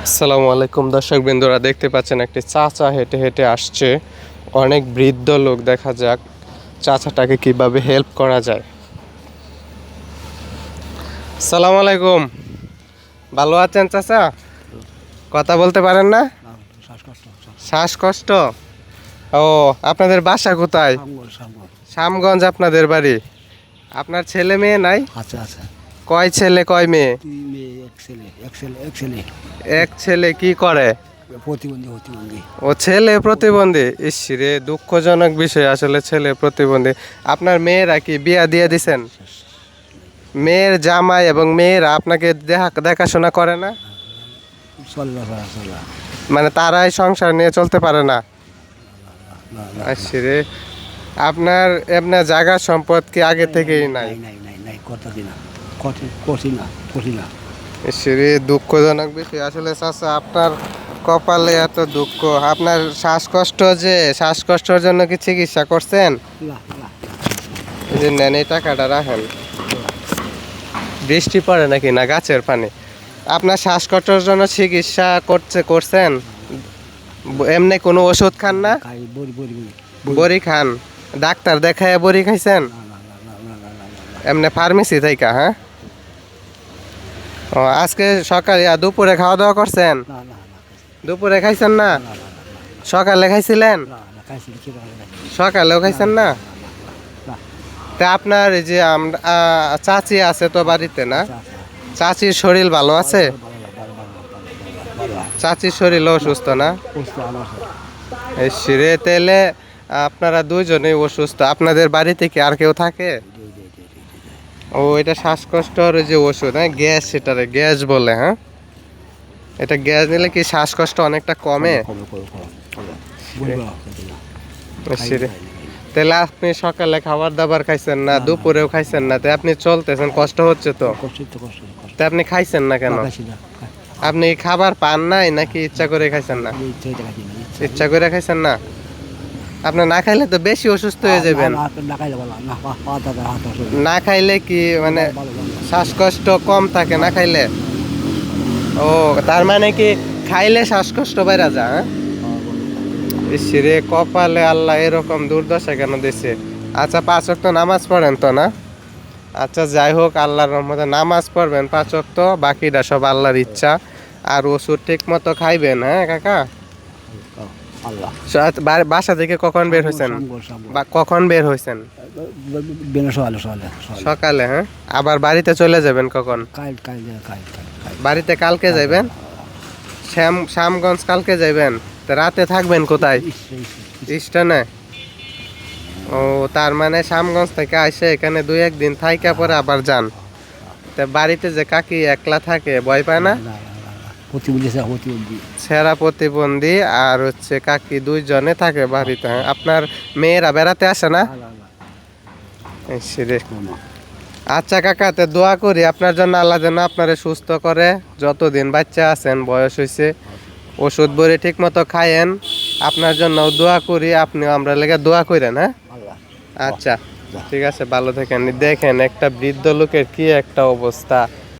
আসসালামু আলাইকুম দর্শক বিন্দুরা, দেখতে পাচ্ছেন একটি চাচা হেঁটে হেঁটে আসছে। অনেক বৃদ্ধ লোক, দেখা যাক চাচাটাকে কিভাবে হেল্প করা যায়। আসসালামু আলাইকুম, ভালো আছেন চাচা? কথা বলতে পারেন না? শ্বাসকষ্ট। ও, আপনাদের বাসা কোথায়? শ্যামগঞ্জ আপনাদের বাড়ি। আপনার ছেলে মেয়ে নাই? আচ্ছা আচ্ছা। কয় ছেলে কয় মেয়ে? দুই মেয়ে এক ছেলে, এক ছেলে এক ছেলে কি করে? প্রতিবন্ধী। ও, ছেলে প্রতিবন্ধী। ইস রে, দুঃখজনক বিষয় আসলে, ছেলে প্রতিবন্ধী। আপনার মেয়েরা কি বিয়া দিয়ে দিছেন? মেয়ের জামাই এবং মেয়েরা আপনাকে দেখাশোনা করে না? চলে চলে। মানে তারাই সংসার নিয়ে চলতে পারে না? ইস রে, আপনার এমনি জায়গা সম্পদ কি আগে থেকেই নাই? নাই কথা দিনা, কঠিন না। ইস রে, দুঃখজনক বিষয় আসলে চাচা, আপনার কপালে এত দুঃখ। আপনার শ্বাসকষ্টের জন্য কি চিকিৎসা করছেন? এই যে নেন, এই টাকাটা রাখেন। বৃষ্টি পড়ে নাকি না গাছের পানি? আপনার শ্বাসকষ্টের জন্য চিকিৎসা করছেন? এমনি কোনো ওষুধ খান না? বড়ি খান? ডাক্তার দেখায় বড়ি খাইছেন? এমনি ফার্মেসি থেকে? হ্যাঁ। ও, আজকে সকালে দুপুরে খাওয়া দাওয়া করছেন? দুপুরে খাইছেন না? সকালে খাইছিলেন? সকালেও খাইছেন না? তা আপনার এই যে চাচি আছে তো বাড়িতে না? চাচির শরীর ভালো আছে? চাচির শরীর অসুস্থ না? রে, তাহলে আপনারা দুইজনেই অসুস্থ। আপনাদের বাড়িতে কি আর কেউ থাকে? ও, এটা শ্বাসকষ্টর যে ওষুধ, হ্যাঁ, গ্যাস, সেটারে গ্যাস বলে। হ্যাঁ, এটা গ্যাস নিলে কি শ্বাসকষ্ট অনেকটা কমে? তাহলে আপনি সকালে খাবার দাবার খাইছেন না, দুপুরেও খাইছেন না, তাই আপনি চলতেছেন, কষ্ট হচ্ছে তো? তা আপনি খাইছেন না কেন? আপনি খাবার পান নাই নাকি ইচ্ছা করে খাইছেন না? ইচ্ছা করে খাইছেন না? আপনি না খাইলে তো বেশি অসুস্থ হয়ে যাবেন। না খাইলে কি মানে শ্বাসকষ্ট কম থাকে না খাইলে? ও, তার মানে কি খাইলে শ্বাসকষ্ট বাইরা যা? রে, কপালে আল্লাহ এরকম দুর্দশা কেন দিছে? আচ্ছা, 5 ওয়াক্ত নামাজ পড়েন তো না? আচ্ছা, যাই হোক, আল্লাহর রহমতে নামাজ পড়বেন 5 ওয়াক্ত, বাকিটা সব আল্লাহর ইচ্ছা। আর ওষুধ ঠিক মতো খাইবেন, হ্যাঁ কাকা? বাসা থেকে কখন বের হয়েছেন? কখন বের হয়েছেন? সকালে। হ্যাঁ, আবার বাড়িতে চলে যাবেন কখন? বাড়িতে কালকে যাবেন? শ্যামগঞ্জ কালকে যাবেন? রাতে থাকবেন কোথায়? স্টেশনে? ও, তার মানে শ্যামগঞ্জ থেকে আসে এখানে 2-1 দিন থাইকা পরে আবার যান। তা বাড়িতে যে কাকি একলা থাকে, ভয় পায় না? ছেঁড়া প্রতিবন্ধী আর হচ্ছে কাকি, দুইজনে থাকে বাড়িতে। আপনার মেয়েরা বেড়াতে আসে না? আচ্ছা কাকা, তো দোয়া করি আপনার জন্য, আল্লাহ যেন আপনারে সুস্থ করে। যতদিন বাচ্চা আছেন, বয়স হয়েছে, ওষুধ বড়ি ঠিক মতো খায়েন। আপনার জন্য দোয়া করি, আপনিও আমরা লেগে দোয়া করেন। হ্যাঁ, আচ্ছা ঠিক আছে, ভালো থাকেন। দেখেন একটা বৃদ্ধ লোকের কি একটা অবস্থা।